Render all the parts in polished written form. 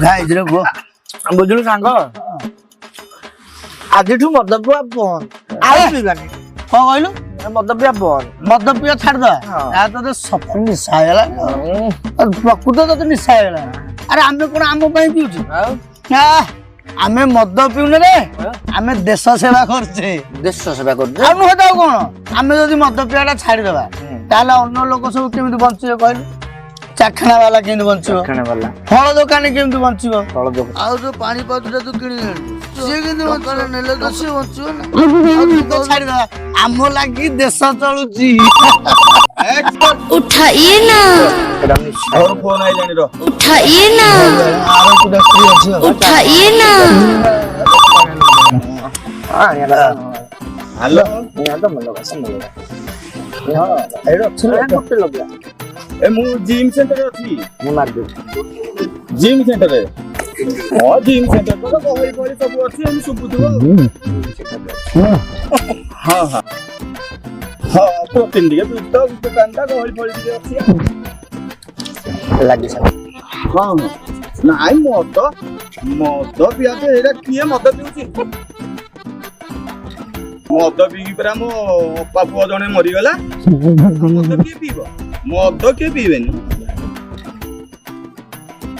ଖାଇଥିଲେ କୁହ ବୁଝିଲୁ ସାଙ୍ଗ ଆଜିଠୁ ମଦ ପିଇବା ବନ୍ଦ ଆଉ ପିଇବାନି କଣ କହିଲୁ ମଦ ପିଇବା ବନ୍ଦ ମଦ ପିଇବା ଛାଡିଦବା ତତେ ସଫଳ ନିଶା ହେଇଗଲା ପ୍ରକୃତ ତତେ ନିଶା ହେଇଗଲା ଆରେ ଆମେ କଣ ଆମ ପାଇଁ ପିଉଛୁ ଆମେ ମଦ ପିଉନେ ରେ ଆମେ ଦେଶ ସେବା କରୁଛେ ଦେଶ ସେବା କରୁଛେ ଆଉ ନୁହେଁ ତ ଆଉ କଣ ଆମେ ଯଦି ମଦ ପିଇବାଟା ଛାଡିଦବା ତାହେଲେ ଅନ୍ୟ ଲୋକ ସବୁ କେମିତି ବଞ୍ଚିବେ କହିଲୁ ଚାଖଣା ବାଲା କେମିତି ବଞ୍ଚିବ ଫଳ ଦୋକାନୀ କେମିତି ବଞ୍ଚିବ ଆଉ ଯୋଉ ପାଣି ପାଉଚଟା ତୁ କିଣି ସିଏ କେମିତି ବଞ୍ଚିବ ନେଲେ ତ ସିଏ ବଞ୍ଚିବ ନା ଛାଡିଦବା ଆମ ଲାଗି ଦେଶ ଚଳୁଛି उठाइए ना फोन आइलानी रो उठाइए ना उठाइए ना हेलो ए मु जिम सेंटर अछि मु मार दे जिम सेंटर है हां जिम सेंटर तो गहरी गहरी सब अछि हम सुबुथबो हां हां हां प्रोटीन दिए तो दुकान ता गहरी गहरी दिए अछि लागी सा हां नाइ मत पिया तो एरा किए मत पिउची मद पीकी परा मो पापुआ जने मरी गला मद के पीबो मद के पीबेनी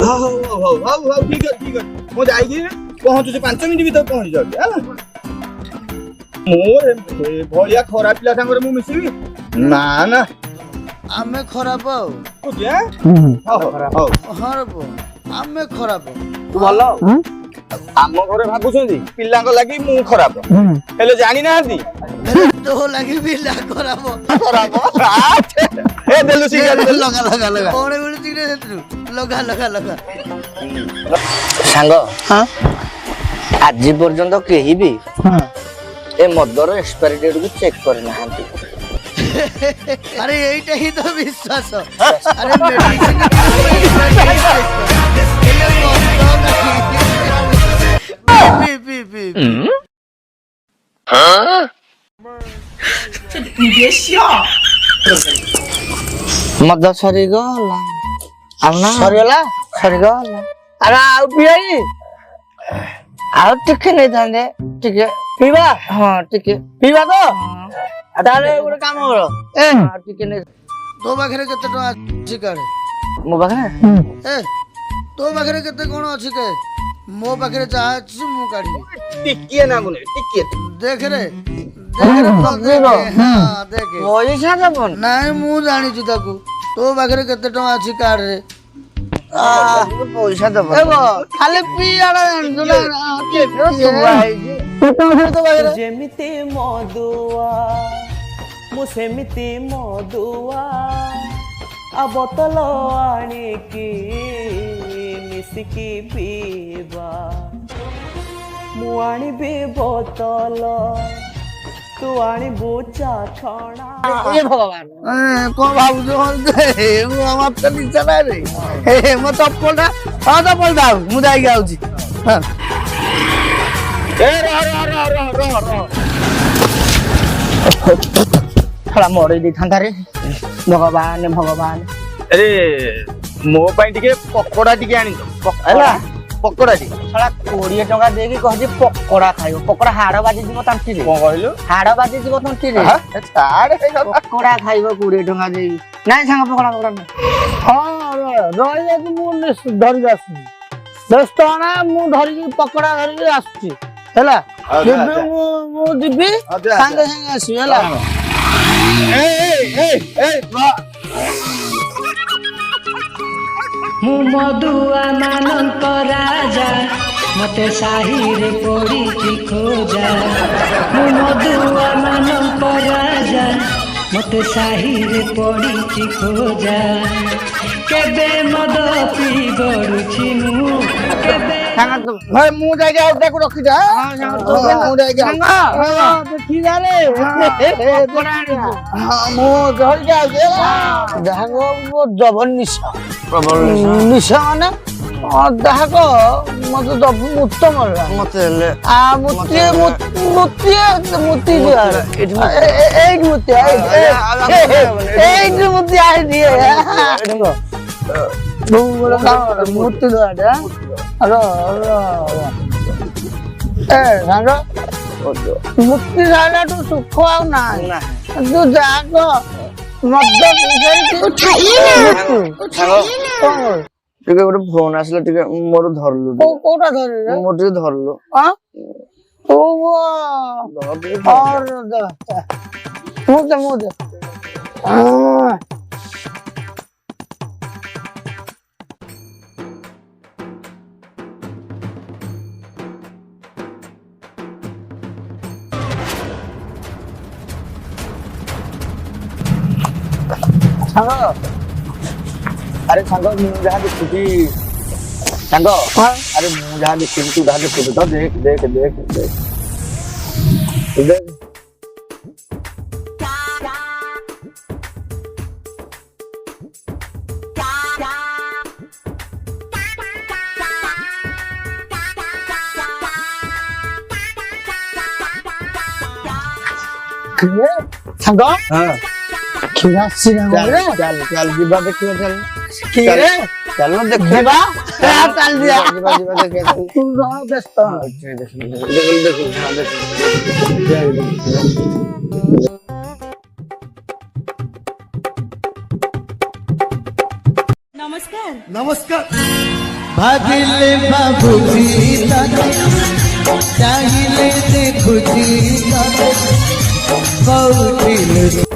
हाउ ठीक है मो जाई पहुंचु 5 मिनिट भीतर पहुंच जाउची ହେଲା मोर भलिया खराब पिला संगे मु मिसिबी ना ना ଆମେ ଖରାପ ଆଉ ओके ହଁ ଆମେ ଖରାପ ତୁ ଭଲ ଆମ ଘରେ ଭାବୁଛନ୍ତି ପିଲାଙ୍କ ଲାଗି ମୁଁ ଖରାପ ହେଲେ ଜାଣି ନାହାନ୍ତି ତୋ ଲାଗି ପିଲା ଖରାପ ଏ ଦେଲୁ ସିଗାରେଟ ଲଗା କଣ ମିଳୁଛି ରେ ସେଥିରୁ ଲଗା ସାଙ୍ଗ ଆଜି ପର୍ଯ୍ୟନ୍ତ କେହି ବି ଏ ମଦର ଏକ୍ସପାୟରି ଡେଟ୍ କୁ ଚେକ୍ କରିନାହାନ୍ତି अरे यही ही तो विश्वास अरे मेडिसिन ମଦ ସରିଗଲା ସରିଗଲା ଆରେ ଆଉ ପିଆଇ ଆଉ ଟିକେ ନେଇଥାନ୍ତେ ଟିକେ ପିଇବା ହଁ ଟିକେ ପିଇବା ତ ତାହେଲେ ଗୋଟେ କାମ କର ଟିକେ ନେଇ ତୋ ପାଖରେ କେତେ ଟଙ୍କା ଅଛି କାଳେ ମୋ ପାଖରେ ତୋ ପାଖରେ କେତେ କଣ ଅଛି କେ ମୋ ପାଖରେ ଯାହା ଅଛି ମୁଁ କାଢିବି ଟିକିଏ ନା ଗୁନେ ଟିକିଏ ଦେଖରେ ପଇସା ଦେବ ନାଇଁ ମୁଁ ଜାଣିଛି ତାକୁ ତୋ ପାଖରେ କେତେ ଟଙ୍କା ଅଛି କାର୍ଡରେ ପଇସା ଦେବ ଖାଲି ପିଆଡା ଜାଣିଛୁ ଯେମିତି ମଦୁଆ ମୁଁ ସେମିତି ମଦୁଆ ଆଉ ବୋତଲ ଆଣିକି ମିଶିକି ପିଇବା ମୁଁ ଆଣିବି ବୋତଲ ତୁ ଆଣିବୁ ଚାଖଣା ଭଗବାନ କଣ ଭାବୁଛୁ ମତେ ନିଶା ନାହିଁ ରେ ମୋ ଚପଲଟା ମୁଁ ଯାଇକି ଆଉଛି ମରେଇ ଦେଇଥାନ୍ତା ରେ ଭଗବାନ अरे मो ପାଇଁ ଟିକେ ପକୋଡା ଟିକେ ଆଣିଦ ହେଲା ପକୋଡା ଟିକେ ଶଳା 20 ଟଙ୍କା ଦେଇକି କହଛି ପକୋଡା ଖାଇବ ପକୋଡା ହାଡ ବାଜିଯିବ ତଣ୍ଟିରେ କଣ କହିଲୁ ହାଡ ବାଜିଯିବ ତଣ୍ଟିରେ ଛାଡ ପକୋଡା ଖାଇବ 20 ଟଙ୍କା ଦେଇକି ନାଇଁ ସାଙ୍ଗ ପକୋଡା ହଁ ରହିବାକୁ ମୁଁ ଧରିକି ଆସୁଛି ବ୍ୟସ୍ତ ନା ମୁଁ ଧରିକି ପକୋଡା ଧରିକି ଆସୁଛି ହେଲା ମୁଁ ଯିବି ସାଙ୍ଗେ ଆସିବି ହେଲା ମୁଁ ମଦୁଆ ମାନଙ୍କ ରାଜା ମତେ ସାହିରେ ପଡିଛି ଖୋଜା ମୁଁ ମଦୁଆ ମାନଙ୍କ ରାଜା ମତେ ସାହିରେ ପଡିଛି ଖୋଜା କେବେ ମଦ ପିଇ ଗଡୁଛି ମୁଁ କେବେ ଭାଇ ମୁଁ ଯାଇକି ଆଉ ତାକୁ ରଖିଥା ମୁଁ ଯାଇକି ମୁଁ ଧରିକି ଆଉଛି ଯାହାକୁ ମୋ ଜବର ନିଶା ନିଶା ମାନେ ଯାହାକ ମତେ ମୁତ ମରିଲା ମତେ ହେଲେ ଏଇଠି ମୁତି ଆଇଦିଏ ମୁତି ଦବାଟା ଏ ସାଙ୍ଗ ମୁକ୍ତି ସାଇଲାଠୁ ସୁଖ ଆଉ ନାହିଁ ତୁ ଯାହା କହ ମଦ ଟିକେ ଗୋଟେ ଫୋନ ଆସିଲା ଟିକେ ମୋର ଧରିଲୁ କୋଉଟା ଧରିଲେ ମୋର ଟିକେ ଧରିଲୁ ମୁଁ अरे सांग मुझे देखुची सांग अरे मुझे देखी तू देखु तो देख देख देख देख देख सांग हाँ चल चल चल जीवा देखियो चल चल ना देख जीवा चल दिया जीवा जीवा देख तू रह व्यस्त देख नमस्कार नमस्कार भागिले बाबूजी चाहिए देखुची कौटिल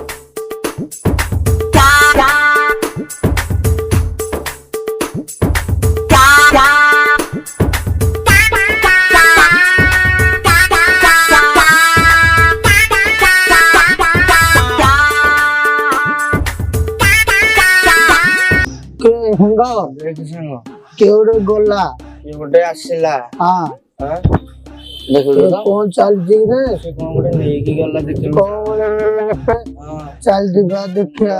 केवड़े गोला ये गोटे आसिला हाँ हां देखो तो कौन चल जी रे से कोन गोटे नेई की गल्ला देखियो कौन चल जीवा देखिया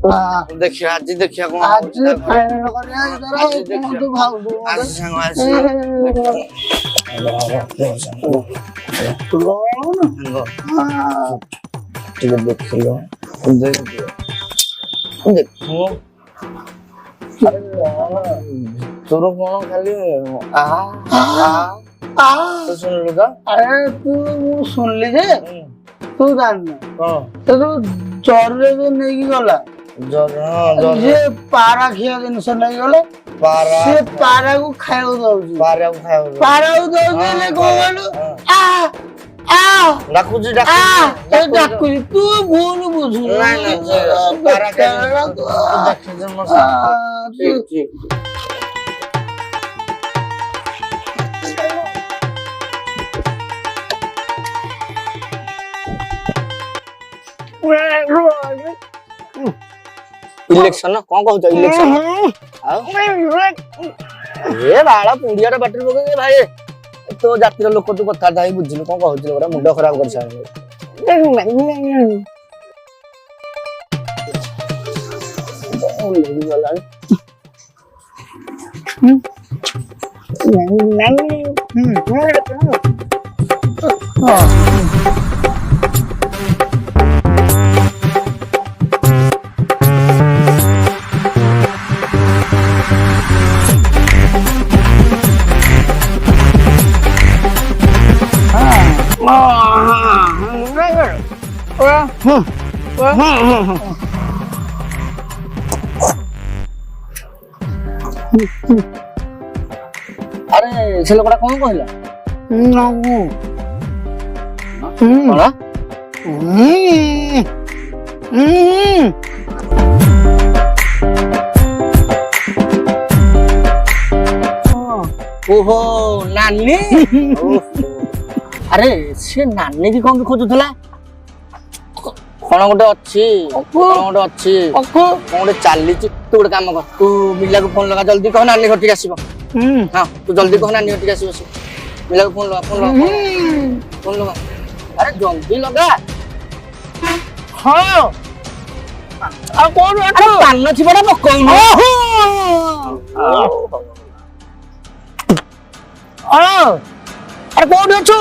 हाँ देखियो आज देखिया कोन आज फाइनल करिया जरा तू भाव आज संग आज ठीक देखियो देख देखो तोर कोन खाली आ तो सुन लुगा अरे तू सुन लीजे तू जान हां तो चोर रे जो नहीं की गला जर जे पारा खिया जिनस नहीं गले पारा से पारा को खायो दउजी पारा खाओ पारा को दउजी ने को बोलू आ आ डाकुजी आ ए डाकुजी तू भूल बुझू नहीं पारा खाओ देख जम ठीक ठीक इलेक्शन कौन कहू इलेक्शन ए बाला पुड़िया बैटरी पके भाई तो जातिर लोक तू कथा दाई बुझिलु कौन कहू बड़ा मुंड खराब कर सारे अरे से लोकटा कौन कहला ओहो नानी अरे से नानी की कौन खोजुला कौन गोटे अच्छी कौन गोटे अच्छी कौन गोटे चली तू गोटे काम कर तू मिला को फोन लगा जल्दी कह नानी घटी आसब हाँ तू जल्दी कह नानी घटी आसब मिला को फोन लगा फोन लगा अरे जल्दी लगा हाँ कौन पान थी बड़ा पकौन अरे कौन अच्छु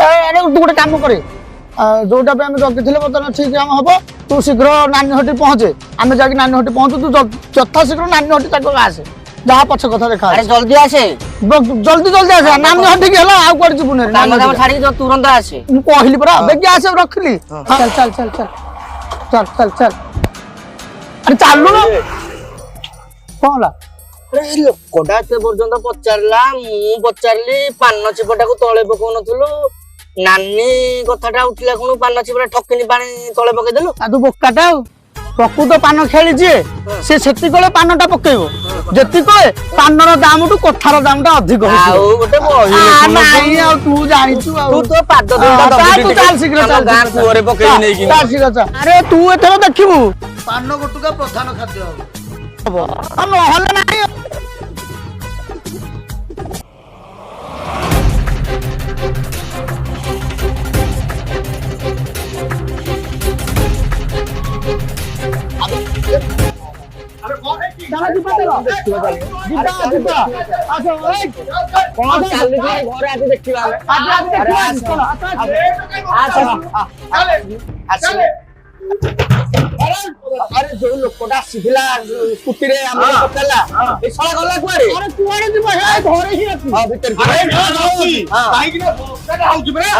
अरे तू गोटे काम करे जोटा पे जगि बर्तमान ठीक हम हम तू शीघ्र नानी हटी पहुंचे आम जाकि नानी हटी पहुंचू तू यथा शीघ्र नानी हटी तक आसे ଯାହା ପଛ କଥା ଦେଖା ଆରେ ଜଲ୍ଦି ଆସେ ଜଲ୍ଦି ଜଲ୍ଦି ଆସେ ନାନୀ ହଟିକି ହେଲା ଆଉ କୁଆଡେ ଯିବୁନି କାମ ଦାମ ଛାଡିକି ତୁରନ୍ତ ଆସେ ମୁଁ କହିଲି ପରା ବେଗି ଆସେ ରଖିଲି ଚାଲ ଚାଲ ଚାଲ ଚାଲ ଚାଲ ଚାଲ ଚାଲ ଆରେ ଚାଲୁନ କଣ ହେଲା ଏଇ ଲୋକଟା ଏତେ ପର୍ଯ୍ୟନ୍ତ ପଚାରିଲା ମୁଁ ପଚାରିଲି ପାନ ଚିପଟାକୁ ତଳେ ପକଉନଥିଲୁ ନାନୀ କଥାଟା ଉଠିଲା କଣ ପାନ ଚିପଟା ଠକିନି ପାଣି ତଳେ ପକେଇଦେଲୁ ଆଉ ତୁ ବୋକାଟା ଆଉ ପ୍ରକୃତ ପାନ ଖେଳି ଯିଏ ସେ ସେତିକଳେ ପାନଟା ପକେଇବ ଯେତିକଳେ ପାନର ଦାମଠୁ କଥାର ଦାମଟା ଅଧିକ ଆଉ ଗୋଟେ ବହି ନାଇଁ ଆଉ ତୁ ଜାଣିଛୁ ଆଉ ତୁ ତୋ ପାଦ ତୁ ଚାଲ ଶୀଘ୍ର ଚାଲ ଗାଁ କୂଅରେ ପକେଇ ନେଇକି ଚାଲ ଶୀଘ୍ର ଚାଲ ଆରେ ତୁ ଏଥର ଦେଖିବୁ ପାନ ଗୋଟୁକା ପ୍ରଧାନ ଖାଦ୍ୟ ହବ ଆଉ ନହେଲେ ନାହିଁ ଆରେ ଯୋଉ ଲୋକଟା ଆସିଥିଲା ସ୍କୁଟିରେ ଆମର ପଚାରିଲା ଏ ଶଳା ଗଲା କୁଆଡେ କୁଆଡେ ଯିବ ଘରେ ହିଁ ଅଛି ହଁ ଭିତରେ କାହିଁକି ନା ବର୍ଷାଟା ହଉଛି ପରା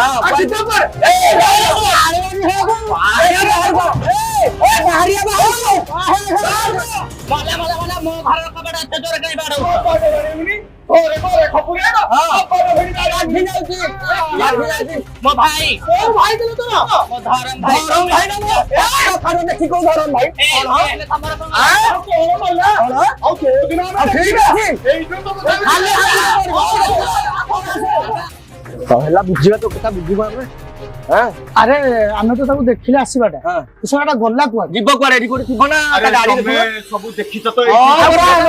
ମୋ ଭାଇ ଦେଖି କୋଉ ଧରମ ଭାଇ ହେଲା ବୁଝିବା ତ କଥା ବୁଝିବ ଆମେ ଆରେ ଆମେ ତ ତାକୁ ଦେଖିଲେ ଆସିବାଟା ସେଟା ଗଲା କୁଆଡେ ଯିବ କୁଆଡେ ଏଠି କୋଉଠି ଥିବ ନା ସବୁ ଦେଖିଛ ତ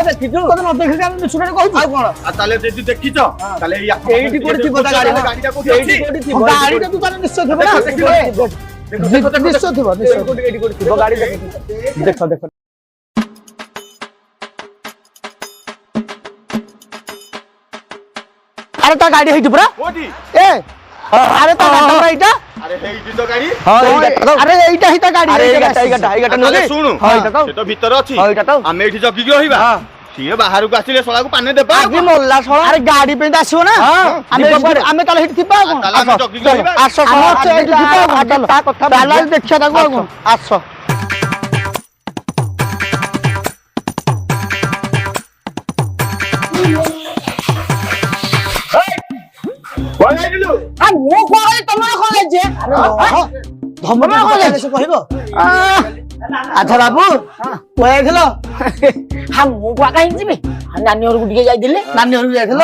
ଦେଖିଛୁ ନ ଦେଖିଲେ ଆମେ ମିଛୁଟାରେ କହୁଛୁ ଆଉ କଣ ତାହେଲେ ଯଦି ଦେଖିଛ ତାହେଲେ ଏଇଠି କୋଉଠି ଥିବ ତା ଗାଡି ଗାଡିଟା କୋଉଠି ଏଇଠି କୋଉଠି ଥିବ ଗାଡିଟା ତୁ ତାର ନିଶ୍ଚୟ ଥିବ ନା ନିଶ୍ଚୟ ଥିବ ଏଇଠି କୋଉଠି ଥିବ ଗାଡି ଦେଖ ଦେଖ ଆରେ ତା ଗାଡି ହେଇଛି ପୁରା କୋଉଠି ଏ আরে তো গাড়ি এইটা আরে হেইটি তো গাড়ি আরে এইটা হিতা গাড়ি এইটা নলে শুনু এইটা তো সে তো ভিতরে আছে এইটা তো আমি এଠି জগিকি রহিবা সিଏ ବାହାରକୁ ଆସିଲେ ଶଳାକୁ ପାନେ ଦେବା ଆଜି ମୋଲ୍ଲା ଶଳା ଆରେ ଗାଡି ପାଇଁ ଆସିବ ନା ଆମେ ତାହେଲେ ହେଠି ଥିବା ଆଉ ତାହେଲେ ଆମେ ଜଗିକି ରହିବା ଆସ ଏଇଠି ଥିବା ତା କଥା ତାହେଲେ ଦେଖିବା ତାକୁ ଆଉ କଣ ଆସ ମୁଁ କହେ ତମର କଲେଜ ଧମର କଲେଜ କହିବ ଆଚ୍ଛା ବାବୁ କୁଆଯାଇଥିଲ ମୁଁ କୁଆ କାହିଁକି ଯିବି ନାନୀ ଘରକୁ ଟିକେ ଯାଇଥିଲି ନାନୀ ଘରକୁ ଯାଇଥିଲ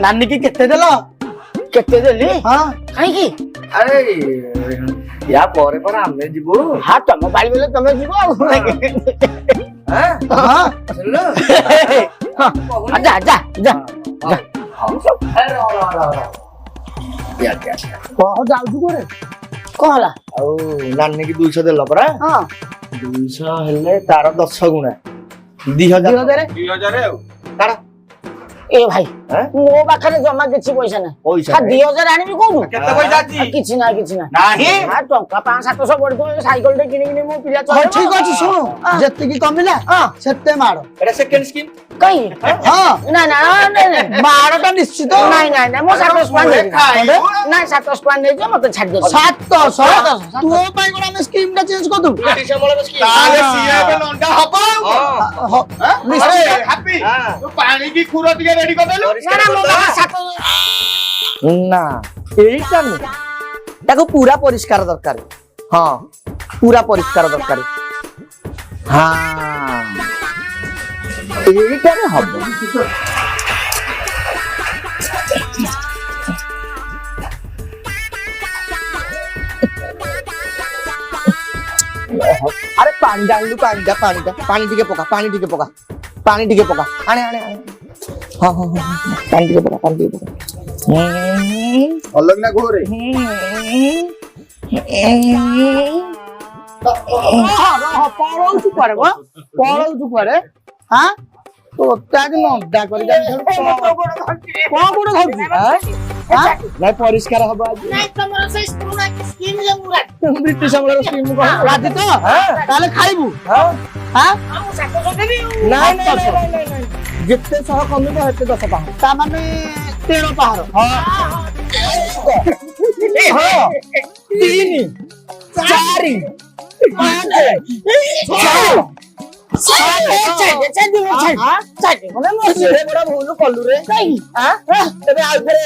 ନାନୀ କି କେତେ ଦେଲ କେତେ ଦେଲି ହଁ କାହିଁକି ଆରେ ୟା ପରେ ପରେ ଆମେ ଯିବୁ ହଁ ତମ ପାଳି ବେଲେ ତମେ ଯିବ ଆଉ ଯା ଯା ଯା କହ ଯାଉଛୁ କୋରେ କଣ ହେଲା ଆଉ ନାନୀ କି 200 ଦେଲ ପରା ହଁ 200 ହେଲେ ତାର 10 ଗୁଣା 2000 2000 ଆଉ କାଢ ଏ ଭାଇ ମୋ ପାଖରେ ଜମା କିଛି ପଇସା ନାହିଁ ପଇସା 2000 ଆଣିବି କୋଉଠୁ କେତେ ପଇସା ଅଛି କିଛି ନାହିଁ କିଛି ନାହିଁ ନାହିଁ ଟଙ୍କା 500-700 ପଡିଥିବ ସାଇକେଲ ଟେ କିଣିକିନି ମୋ ପିଲା ହଉ ଠିକ ଅଛି ଶୁଣୁ ଯେତିକି କମିଲା ସେତେ ମାଡ଼ ଏଟା ସେକେଣ୍ଡ ସ୍କିମ୍ କାଇଁ ହଁ ନାଇଁ ନାଇଁ ମାଡ଼ଟା ନିଶ୍ଚିତ ନାଇଁ ନାଇଁ ନାଇଁ ମୋ 700 ଟଙ୍କା ନାଇଁ 700 ଟଙ୍କା ନେଇଯିବ ମତେ ଛାଡିଦିଅ 700 ତୋ ପାଇଁ କଣ ଆମେ ସ୍କିମ୍ ଟା ଚେଞ୍ଜ କରିଦବୁ ତାହେଲେ ସିଏ ଏବେ ଲଣ୍ଡା ହବ ନିଶ୍ଚିତ ହାପି ତୁ ପାଣି କି ଖୁର ଟିକେ ରେଡି କରିଦେଲୁ ନା ଏଇଟା ନୁହେଁ ତାକୁ ପୁରା ପରିଷ୍କାର ଦରକାର ହଁ ପୁରା ପରିଷ୍କାର ଦରକାର ହଁ ଏଇଟାରେ ହବ ଆରେ ପାଣି ଡାଳିଲୁ ପାଣି ଟିକେ ପକା ପାଣି ଟିକେ ପକା ଆଣେ ହଁ ପାଣି ଟିକେ ପକା ଭଲ କିନା ଘୋରେ ପଳଉଛୁ କୁଆଡେ ହଁ ତୋତେ ଆଜି ନଣ୍ଡା କରି କଣ କୋଉଟା ଧରୁଛୁ ନାଇଁ ପରିଷ୍କାର ହବ ଆଜି ବ୍ରିଟିଶ ଆମଳର ସ୍କିମ୍ ରାଜି ତ ତାହେଲେ ଖାଇବୁ ନାଇଁ ଯେତେ ଶହ କମିବ ସେତେ 10 ପାହାଡ଼। ତା ମାନେ 13 ପାହାଡ଼। ହଁ 3 4 5 ଭୁଲ କଲୁ ରେ ତେବେ ଆଉ ଥରେ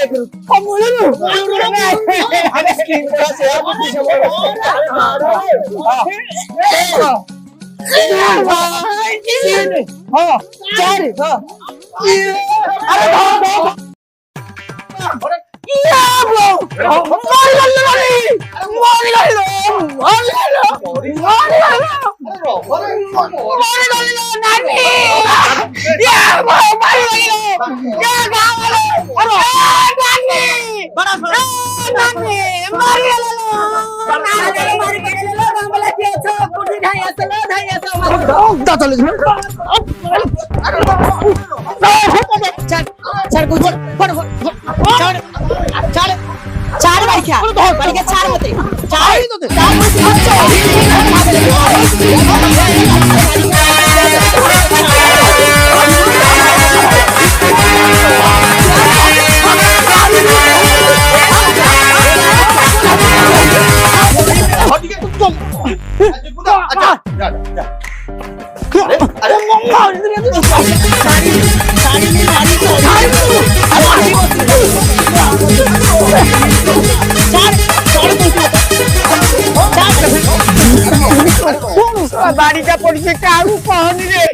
ବାଡ଼ିଟା ପଡିছে କାହାକୁ କହନି ରେ।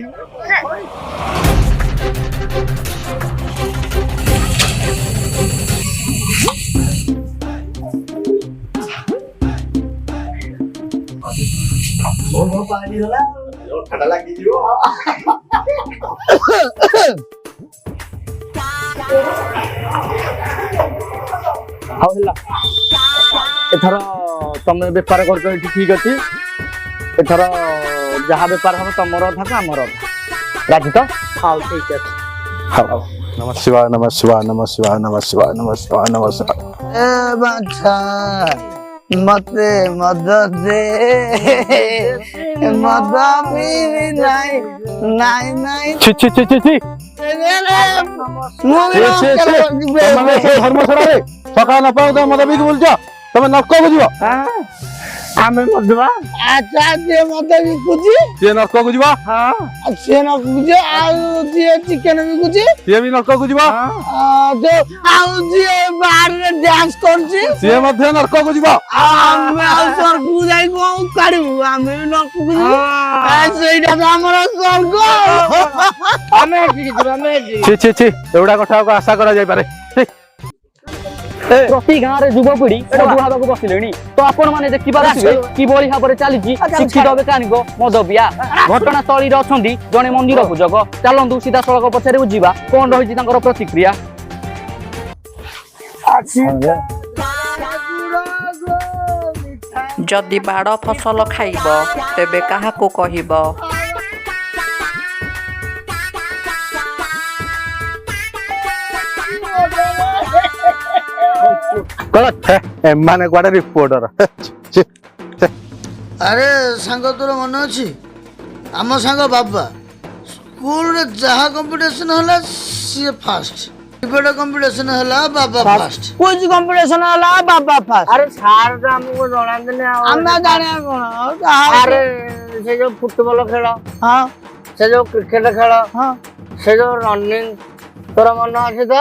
ହଉ ହେଲା ଏଥର ତମେ ବେପାର କରୁଛ ଏଠି ଠିକ ଅଛି। ଏଥର ଯାହା ବେପାର ହବ ତମର ଅଧା ଆମର ଅଧା ରାଜି ତ? ହଉ ଠିକ ଅଛି। ହଉ ନମଃ ଶିବାୟ ନମଃ ଶିବାୟ ନମଃ ଶିବାୟ ନମଃ ଶିବାୟ ନମଃ ଶିବାୟ ନମଃ ଶିବାୟ। ଏ ବାଛା ମତେ ମଦ ଦେ ମଦ ପିଇବି ନାଇଁ ନାଇଁ ନାଇଁ ଛି ଛି ଛି ଛି ଛି ଧର୍ମଶାଳାରେ ସକାଳ ନ ପାଉ ତମେ ମଦ ପିଇକି ବୁଲୁଛ। ତମେ ନର୍କକୁ ଯିବ। ଆମେ ମଧୁବା ଆଚ୍ଛା ଯିଏ ମଦ ବିକୁଛି ସିଏ ନର୍କକୁ ଯିବ। ସିଏ ନ ବିକୁଛି ଆଉ ଯିଏ ଚିକେନ ବିକୁଛି ସିଏ ବି ନର୍କକୁ ଯିବ। ଆଉ ଯିଏ ବାହାରରେ ଡ୍ୟାନ୍ସ କରୁଛି ସିଏ ମଧ୍ୟ ନର୍କକୁ ଯିବ। ଆମେ ଆଉ ସ୍ୱର୍ଗକୁ ଯାଇ କଣ କାଢିବୁ? ଆମେ ବି ନର୍କକୁ ଯିବୁ। ସେଇଟା ତ ଆମର ସ୍ୱର୍ଗ। ଆମେ ଏଠିକି ଯିବୁ ଆମେ ଏଠିକି। ଛି ଛି ଛି ଏଗୁଡା କଥା ଆଶା କରାଯାଇପାରେ। ପ୍ରତି ଗାଁରେ ଯୁବପିଢି ମଧୁ ହେବାକୁ ବସିଲେଣି ତ ଆପଣ ମାନେ ଦେଖିପାରୁଥିବେ କିଭଳି ଭାବରେ ଚାଲିଛି ଶିକ୍ଷିତ ବେକାରୀଙ୍କ ମଦ ପିଆ। ଘଟଣାସ୍ଥଳୀରେ ଅଛନ୍ତି ଜଣେ ମନ୍ଦିର ପୂଜକ। ଚାଲନ୍ତୁ ସିଧାସଳଖ ପଛରେ ବୁଝିବା କଣ ରହିଛି ତାଙ୍କର ପ୍ରତିକ୍ରିୟା। ଯଦି ବାଡ଼ ଫସଲ ଖାଇବ ତେବେ କାହାକୁ କହିବ? ଏମାନେ କୁଆଡେ ରିପୋର୍ଟର। ଆରେ ସାଙ୍ଗ ତୋର ମନେ ଅଛି ଆମ ସାଙ୍ଗ ବାବା ସ୍କୁଲରେ ଯାହା କମ୍ପିଟିସନ ହେଲା ସିଏ ଫାଷ୍ଟ। ଡିବେଟ୍ କମ୍ପିଟିସନ ହେଲା ବାବା ଫାଷ୍ଟ। କୁଇଜ କମ୍ପିଟିସନ ହେଲା ବାବା ଫାଷ୍ଟ। ଆରେ ସାର୍ ତ ଆମକୁ ଜଣାନ୍ତିନି ଆଉ ଆମେ ଜାଣିବା କଣ? ଆରେ ସେ ଯୋଉ ଫୁଟବଲ ଖେଳ ହଁ ସେ ଯୋଉ କ୍ରିକେଟ ଖେଳ ହଁ ସେ ଯୋଉ ରନିଂ ତୋର ମନେ ଅଛି ତ?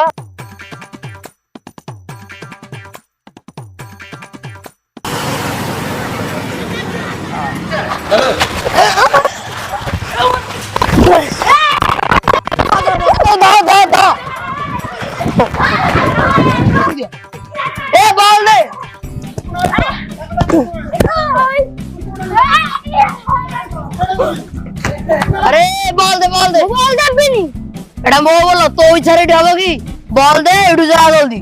अरे बॉल दे बॉल देबीनी एटा मो बोलो तो इच्छारे ढाबो की बॉल दे एडू जा जल्दी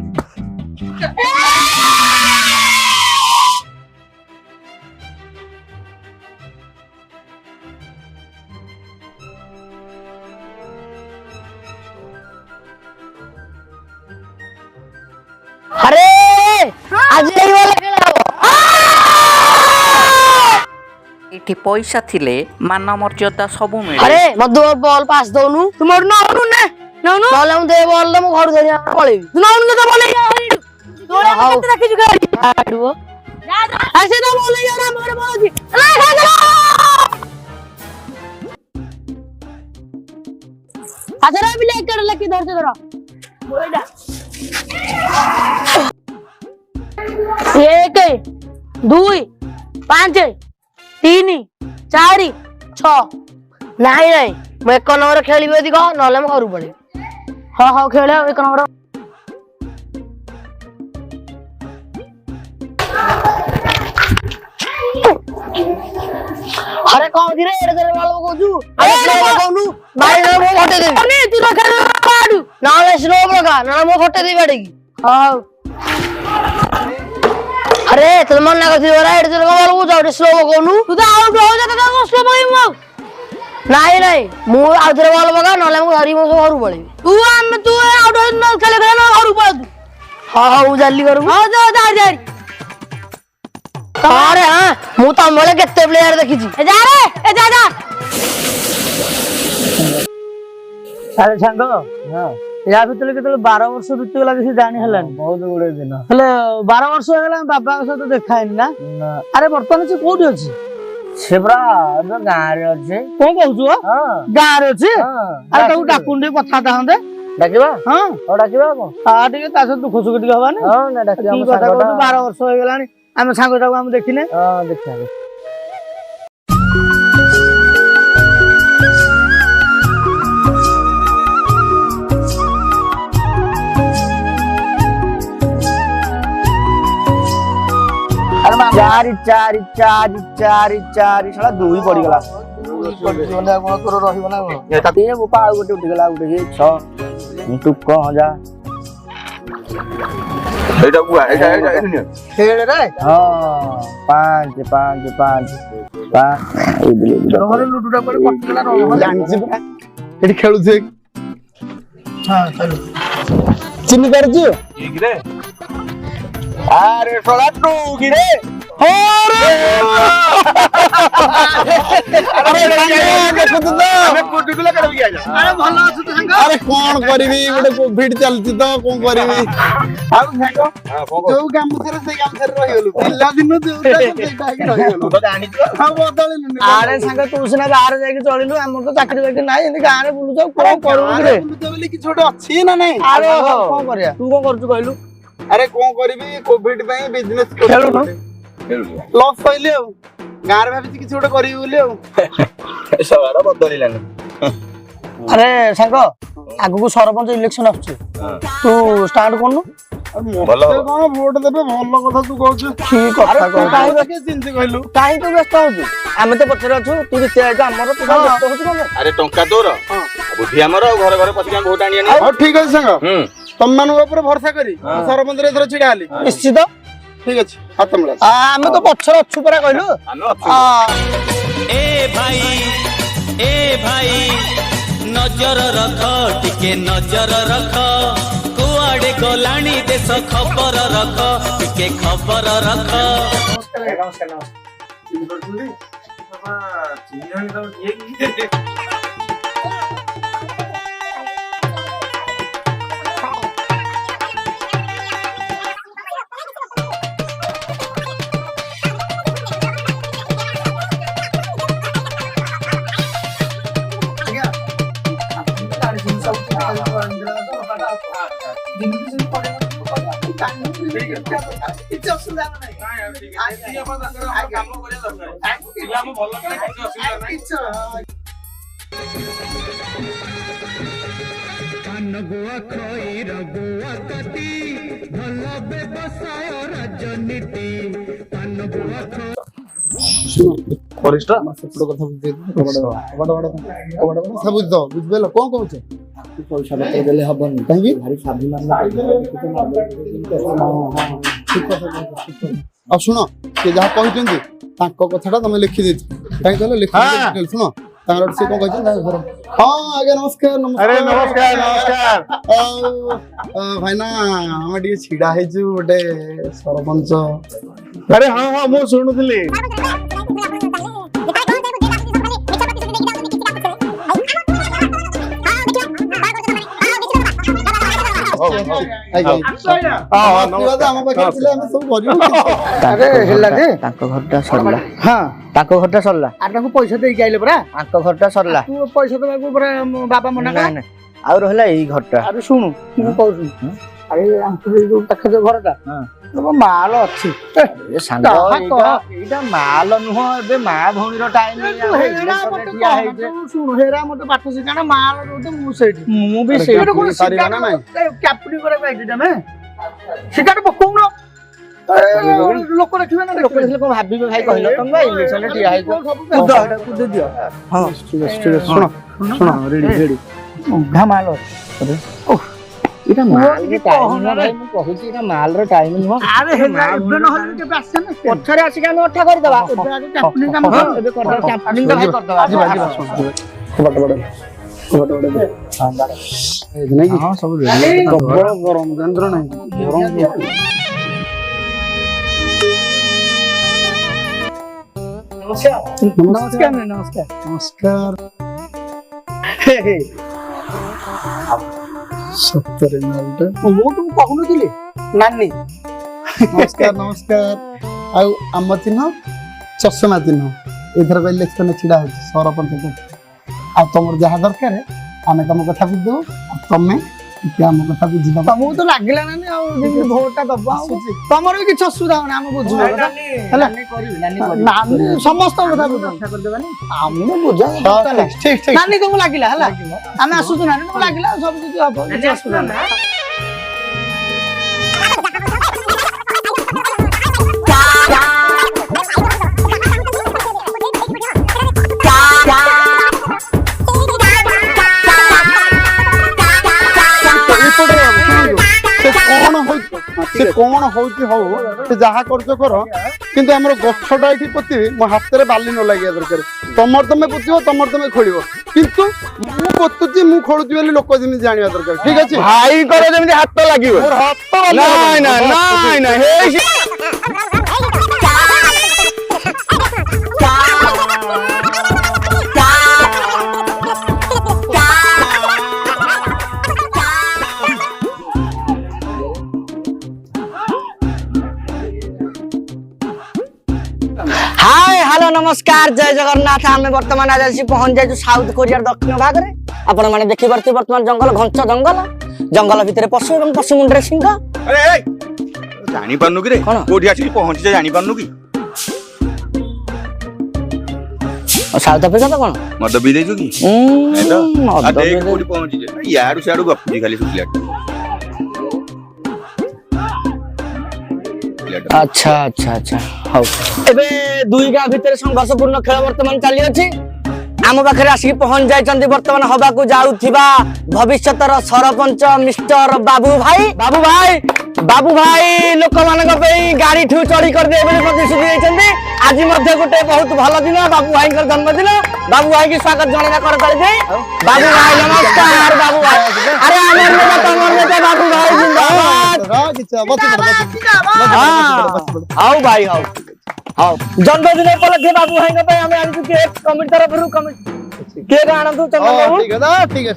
अरे आज यही वाला खेला ଏଠି ପଇସା ଥିଲେ ମାନ ମର୍ଯ୍ୟାଦା ସବୁ ମିଳେ। ଆରେ ମଧୁ ବଲ୍ ପାସ୍ ଦଉନୁ ତୁ ମୋର ନଉନୁ ନା ନଉନୁ ନହେଲେ ମୁଁ ଦେ ବଲ୍ ମୁଁ ଘରୁ ଧରି ପଳେଇବି ତୁ ନଉନୁ ତ ବଲ୍ ତୋରା କେତେ ରଖିଛୁ ଗାଡି ଆଡୁ ଆସେ ତ ବଲ୍ ହେଇଗଲା ମୋର ବଲ୍ ଅଛି ଆଚ୍ଛା ରେ ବିଲେ ଏକଡ ଲେଖି ଧରଛ ଧର ବୋଇଡା 1 2 5 3 4 6 ନାଇଁ ନାଇଁ ମୁଁ 1 ନମ୍ବର ଖେଳିବି ଯଦି କହ ନହେଲେ ମୁଁ ଘରକୁ ପଳେଇବି ହଁ ହଉ ଖେଳ 1 ନମ୍ବର अरे कौन थी रे एड़े तेरे वालों को कौचू अरे स्लो कहनु भाई ना मो घटे देबी अरे तू रखा पाडू ना ले स्लो लगा ना मो घटे देबी बाडेगी हां अरे तुम मन ना करथि रे एड़े तेरे वालों को जाउ स्लो कहनु तू तो आउट हो जाता तो स्लो बोई मो नहीं नहीं मु आउ तेरे वालों बगा ना ले मो धरी मो घर पळेबी तू आउट हो न खेले खेले ना घर पळ तू हां हां जल्दी करू हां जा अरे हाँ मु तम बेले केते प्लेयर देखी जा रे ए जा अरे सांग या भितर केते 12 वर्ष बीती गला किसी जानि हलानी बहुत गुडे दिन हेले 12 वर्ष हो गला बाबा के साथ देखाइनी ना अरे वर्तमान से कोठी अछि सेब्रा अब गां रे अछि कोन कहू हां गां रे अछि अरे तू डाकुंडी कथा दाहंदे डाकिबा हां ओ डाकिबा को आ ठीक ता से दुख सुख टिक हबानी हां ना डाकिबा हम साथ 12 वर्ष हो गलानी आम सांगटा हम देखिने हां देखा चारि चारि चारि चारि चारि साला दुई पड़ी गला पड़िबना कोन तोर रहिबना कोन ताती जे बुपा आ गोटे उठी गला उठे 6 तू कह जा एटा बुआ एटा खेल रे हां 5 5 5 ए बिले रहर लुडुटा पर पटकला रह जानछि बा एठी खेलु छे हां चलो चिन्ह करछु ठीक रे अरे सोला तू गिरे अरे देखु तो हमें कुटुकुला कर गया जा अरे भलो अछि तो संग अरे कौन करिवी गोटे कोविड चलती तो कौन करिवी आ संग हां जो काम करे से काम करे रहि गेलु पिल्ला दिन जोटा सेटा कि रहि गेलु तो जानि तो हां बदलिनु आरे संग तू सिना बाहर जाके चलिलु हमर तो चाकरी बाकरी नाही एंदी गां रे बुलु जाऊ कोन करू रे बोली कि छोटे अछि ना नहीं अरे कोन करिया तू कोन करछु कहलु अरे कोन करबी कोविड पई बिजनेस खेलु न लॉस होइले गां रे भाबी कि छोटे करबी बोली सवारा बदलिलानी अरे संग आगु को सरपंच इलेक्शन आछी तू स्टार्ट करनु भलो कोन वोट देबे भलो कथा तू कहछु ठीक कथा अरे काहे के चिंता कहलु काहे तो व्यस्त होछु आमे तो पछरे अछु तू जिते आइतो हमर तू व्यस्त होछु कोन अरे टंका तोर बुद्धि हमर घर घर पछी हम वोट आनी हां ठीक अछि संग तुम मान ऊपर भरोसा करी सरपंच रे थोड़ा छिडा हली निश्चित ठीक अछि हाथ मिला आमे तो पछरे अछु परा कहलु हम अछु ए भाई नजर रख टिके नजर रख कुआडे गलाणी देश खबर रख टिके खबर रख नमस्कार बाबा चिन्ह तो ये वरिष्ठ सब बुझबेल कौन कहू पैसा पत्र देले हबनी काहे भारी स्वाभिमान अब सुनो के जहाँ कहते तांको कथाटा तुम लिखि दे काहे कहले लिखि सुनो तांगर से कोन कहछन हां आगे नमस्कार नमस्कार अरे नमस्कार नमस्कार भाई ना हम डी छिडा हे छु गोटे सरपंच अरे हाँ हाँ मु सुनुथली ଆଶୀର୍ବାଦ ଆମ ପାଖରେ ଥିଲେ ଆମେ ସବୁ କରିବୁ ଆରେ ହେଲା ଯେ ତାଙ୍କ ଘରଟା ସରିଲା ହଁ ତାଙ୍କ ଘରଟା ସରିଲା ଆଉ ତାଙ୍କୁ ପଇସା ଦେଇକି ଆଇଲେ ପରା ତାଙ୍କ ଘରଟା ସରିଲା ତୁ ପଇସା ଦେବାକୁ ପରା ମୋ ବାବା ମନା କଲା। ନାଇଁ ନାଇଁ ଆଉ ରହିଲା ଏଇ ଘରଟା ଆରେ ଶୁଣୁ ମୁଁ କହୁଛି ଆରେ ଆଙ୍କର ଯୋଉ ପାଖରେ ଯୋଉ ଘରଟା ମାଲ ଅଛି ଏ ସାଙ୍ଗ ଏଇଟା ମାଲ ନୁହଁ ଏବେ ମା ଭଉଣୀର ଟାଇମ ଶୁଣୁ ହେରା ମତେ ପାଠ ଶିଖାଣ ମାଲ ରହୁଛି ମୁଁ ସେଇଠି ମୁଁ ବି ସେଇ କ୍ୟାପିଟି କରିବାକୁ ଆଇଛି ତମେ ଶିକାଟ ପକଉନ ଲୋକ ଦେଖିବେ ନା ଲୋକ ଦେଖିଲେ କଣ ଭାବିବେ ଭାଇ କହିଲ ତମେ ବା ଇଲେକ୍ସନରେ ଠିଆ ହେଇଛ ଦିଅ ହଁ ଶୁଣ ଶୁଣ ରେଡି ରେଡି ଉଧା ମାଲ ଅଛି ଏଇଟା ମାଲର ଟାଇମ ନୁହଁ ଭାଇ ମୁଁ କହୁଛି ଏଇଟା ମାଲର ଟାଇମ ନୁହଁ ଆରେ ହେଲା ଏବେ ନହେଲେ କେବେ ଆସିছে ନା ପଛରେ ଆସିକି ଆମେ ଅଠା କରିଦବା କ୍ୟାପିଟି କାମ ଏବେ କରିଦବା କ୍ୟାମ୍ପିଂ ଭାଇ କରିଦବା ଯିବା ଯିବା ଶୁଣ ହଁ ସବୁ ପ୍ରବଳ ଗରମ କେନ୍ଦ୍ର ନାହିଁ ଗରମ ନମସ୍କାର ନମସ୍କାର ନମସ୍କାର ସତରେ ମାଲଟା ମୁଁ ତୁମକୁ କହୁନଥିଲି ନାନୀ ନମସ୍କାର ନମସ୍କାର ଆଉ ଆମ ଚିହ୍ନ ଚଷମା ଚିହ୍ନ ଏଥର ଇଲେକ୍ସନରେ ଛିଡା ହଉଛି ସରପଞ୍ଚ ଆଉ ତମର ଯାହା ଦରକାର ଆମେ ତମ କଥା ବୁଝିଦେବୁ ଆଉ ତମେ ଟିକେ ଆମ କଥା ବୁଝିଦବ ତମକୁ ତ ଲାଗିଲା ନାନୀ ଆଉ ଯେମିତି ଭୋଟଟା ଦବ ତମର ବି କିଛି ଅସୁବିଧା ହବନି ଆମେ ବୁଝିବୁ ହେଲା ନାନୀ ସମସ୍ତଙ୍କ କଥା ବୁଝିବୁ ଆମେ ବୁଝାଉ ଠିକ ଠିକ ନାନୀ ତମକୁ ଲାଗିଲା ହେଲା ଆମେ ଆସୁଛୁ ନାନୀ ତମକୁ ଲାଗିଲା ସବୁ କିଛି ହବ କିଛି ଅସୁବିଧା ନାହିଁ ସେ କଣ ହଉଛି ହଉ ସେ ଯାହା କରୁଛ କର କିନ୍ତୁ ଆମର ଗଛଟା ଏଠି ପୋତିବି ମୋ ହାତରେ ବାଲି ନ ଲାଗିବା ଦରକାର ତମର ତମେ ପୋତିବ ତମର ତମେ ଖୋଳିବ କିନ୍ତୁ ମୁଁ ପୋତୁଛି ମୁଁ ଖୋଳୁଛି ବୋଲି ଲୋକ ଯେମିତି ଜାଣିବା ଦରକାର ଠିକ ଅଛି ଭାଇଙ୍କର ଯେମିତି ହାତ ଲାଗିବ ମୋର ହାତ ନାଇଁ ନାଇଁ ନାଇଁ ନାଇଁ ହେଇ हाय हेलो नमस्कार जय जगन्नाथ आम बर्तमान आज पहुंच जाइए साउथ कोरिया दक्षिण भाग में आपण मैंने देखी पार्थे बर्तमान जंगल घंच जंगल जंगल भितर पशु और पशु मुंडे सिंह जानी पारनु कि रे कौन? कोठी आसी पहुंची जा जानी पारनु कि साउथ अफ्रीका तो कौन मद भी देजु कि नहीं तो आ देख कोठी पहुंची जा याडू सियाडू गप्पी खाली सुखिला अच्छा अच्छा अच्छा हाउ एबे दुई गाँ भितर संघर्षपूर्ण खेल वर्तमान चली अछि आम पाखे आसिक पहुंच जाइछन्ति वर्तमान हवा को जाउथिबा भविष्यतर सरपंच मिस्टर बाबू भाई लोक मानक पे गाड़ी ठू चढ़ी कर दे बोली प्रतिश्रुति देइछन्ति आज मध्ये गोटे बहुत भलो दिन बाबू भाई कर जन्मदिन बाबू भाई की स्वागत जणेना कर दे बाबू भाई नमस्कार बाबू भाई अरे अमर नेता बाबू भाई जिंदाबाद हाउ भाई हाउ हाउ जन्मदिन उपलक्षे बाबू भाई पे हमें आनिछु केक कमिटी तरफ रु कमिटी केक आनंदु चंदन बाबू ठीक है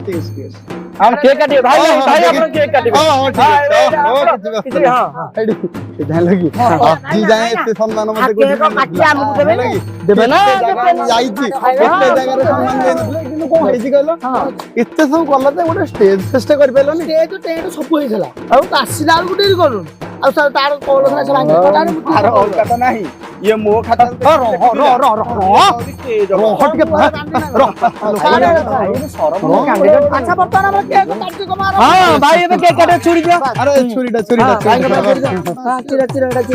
हम केक काटिए भाई भाई अपन केक काटिए हां ठीक है हां हां लगी जी जाए एते सम्मान मते केक काटिए हमको देबे ना जाईची एते जगह रे सम्मान दे किनु को हेजी कहलो एते सब कला ते गोटे स्टेज फेस्ट कर पेलो नि स्टेज टेंट सब होइछला ଆଉ ଆସିଲା ବେଳକୁ ଡେରି କରୁ ଆଉ ତାର କଲ ଥିଲା ସେ ଭାଙ୍ଗି अरे औका तो नहीं ये मो खाता ଟିକେ ଆଚ୍ଛା ବର୍ତ୍ତମାନ ଆମର କେକ୍ କାର୍ଯ୍ୟକ୍ରମ हां भाई एबे केक काटे छुरी दियो अरे छुरीटा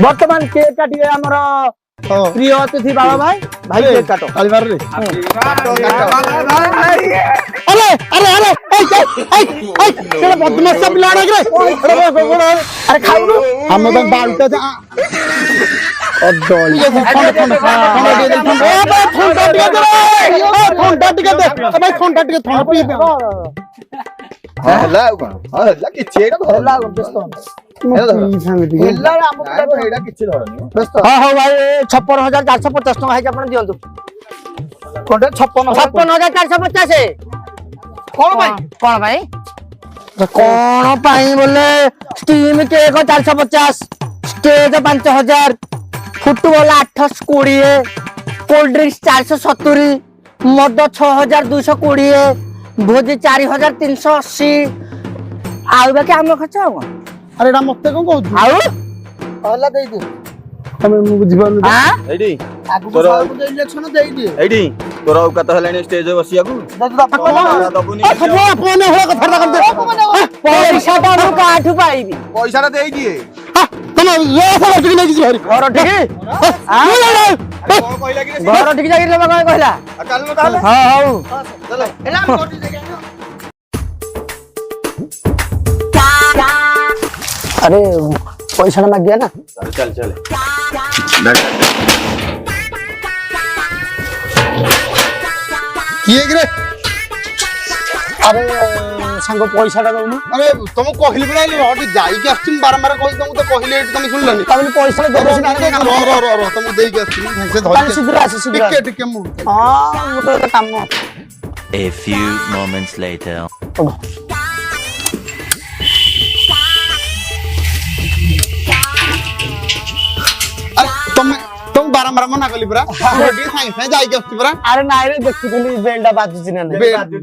वर्तमान केक काटिए हमर प्रिय अतिथि बाबा भाई केक काटो काली बार रे अरे अरे अरे तेरा बदमाश सब लड़ा रे अरे खाऊ हम तो बालटा जा अडोली फोनटा टिके दे भाई फोनटा टिके थोड़ा पी हला कोन हला कि चेक हला हाँ हाँ भाई 56,450 टका है अपन दियंतु कोटे 56,450 कौन भाई कौन पाई बोले steam cake 450 stage 5000 football 820 cold drinks 470 मद 6220 भोजी 4380 आउ बाकी आम खर्च आउ अरे एटा मते कोन कहू आउ कहला देई दे तमे मु बुझी पानु हां एडी आगु को इलेक्शन देई दे एडी तोर औकात हेलानी स्टेज बसियाकू दबुनी अपने हो कथा कर दे पैसा तो मु काठू पाइबी पैसा देई दिए तमे ये सब ठीक नहीं किसी हरी घर ठीक कौन कहला कि घर ठीक जागिर लेबा कय कहला चल न ताले हां हाउ चल एला हम कोटी दे अरे पैसा ना मांग गया ना चल चल किए रे अरे सांग पैसा टा दउनु अरे तुम कहली बिना हटी जाई के आछिम बारंबार कहि तुम तो कहले तुम सुनलनी तबले पैसा दे दे रो तुम देई के आछिम से धर ताले शीघ्र आसे शीघ्र टिके टिके मु हां मु तो काम A few moments later. अरे तुम बारंबार मना कली परा हटी साई साई जाई के आछी परा अरे नाइ रे देखुथली बेलटा बाजुची ना नहीं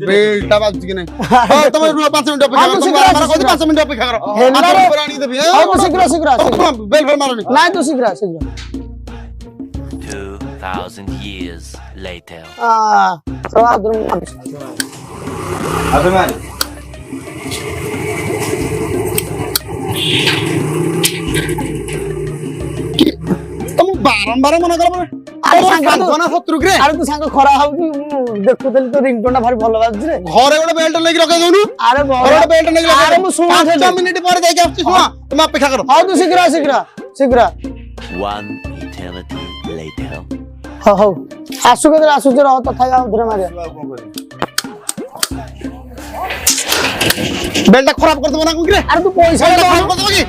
बेटा बाज कि नहीं हां तुम 5 मिनिट अपेक्षा करो तुम बारंबार कहती 5 मिनिट अपेक्षा करो हेला पूरा नहीं देबी हां तो शीघ्र शीघ्र बेल बेल मारनी नाइ तो शीघ्र शीघ्र 2000 years later. अबे मार तुम बारंबार मना करो अरे सांग जना शत्रु रे अरे तू सांग खरा हो कि देखुथली तो रिंगटोन भारी भलो बाजुची रे घरे गोटे बेल्ट लेके रखे दउनु अरे घरे गोटे बेल्ट लेके अरे मु सुन 5 मिनिट पर जाई के आछी सुना तुम अपेक्षा करो हां तू शीघ्र शीघ्र शीघ्र One eternity later. हां हां आसु के आसु जे रह तथा गाव धरे मारे बेल्ट खराब कर दबना कुकरे अरे तू पैसा बेल्ट दे खराब कर दबो की